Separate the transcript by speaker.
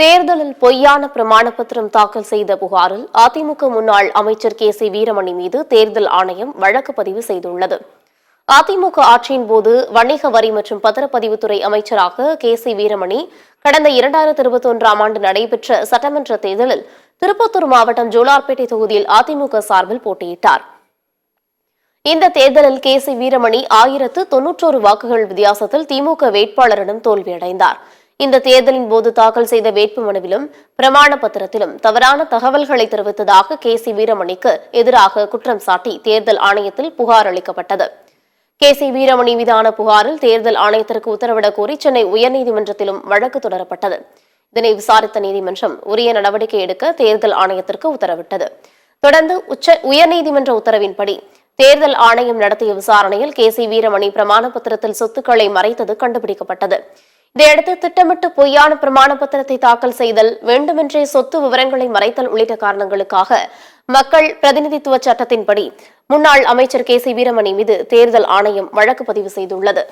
Speaker 1: தேர்தலில் பொய்யான பிரமாண பத்திரம் தாக்கல் செய்த புகாரில் அதிமுக முன்னாள் அமைச்சர் கே.சி. வீரமணி மீது தேர்தல் ஆணையம் வழக்கு பதிவு செய்துள்ளது. அதிமுக ஆட்சியின் போது வணிக வரி மற்றும் பத்திரப்பதிவுத்துறை அமைச்சராக கே.சி. வீரமணி கடந்த 2021ஆம் ஆண்டு நடைபெற்ற சட்டமன்ற தேர்தலில் திருப்பத்தூர் மாவட்டம் ஜோலார்பேட்டை தொகுதியில் அதிமுக சார்பில் போட்டியிட்டார். இந்த தேர்தலில் கே.சி. வீரமணி 1091 வாக்குகள் வித்தியாசத்தில் திமுக வேட்பாளரிடம் தோல்வியடைந்தார். இந்த தேர்தலின் போது தாக்கல் செய்த வேட்புமனுவிலும் பிரமாண பத்திரத்திலும் தவறான தகவல்களை தெரிவித்ததாக கே.சி. வீரமணிக்கு எதிராக குற்றம் சாட்டி தேர்தல் ஆணையத்தில் புகார் அளிக்கப்பட்டது. கே.சி. வீரமணி மீதான புகாரில் தேர்தல் ஆணையத்திற்கு உத்தரவிடக் கோரி சென்னை உயர்நீதிமன்றத்திலும் வழக்கு தொடரப்பட்டது. இதனை விசாரித்த நீதிமன்றம் உரிய நடவடிக்கை எடுக்க தேர்தல் ஆணையத்திற்கு உத்தரவிட்டது. தொடர்ந்து உயர்நீதிமன்ற உத்தரவின்படி தேர்தல் ஆணையம் நடத்திய விசாரணையில் கே.சி. வீரமணி பிரமாண பத்திரத்தில் சொத்துக்களை மறைத்தது கண்டுபிடிக்கப்பட்டது. இதையடுத்து திட்டமிட்டு பொய்யான பிரமாண பத்திரத்தை தாக்கல் செய்தல், வேண்டுமென்றே சொத்து விவரங்களை மறைத்தல் உள்ளிட்ட காரணங்களுக்காக மக்கள் பிரதிநிதித்துவ சட்டத்தின்படி முன்னாள் அமைச்சர் கே.சி. வீரமணி மீது தேர்தல் ஆணையம் வழக்கு பதிவு செய்துள்ளது.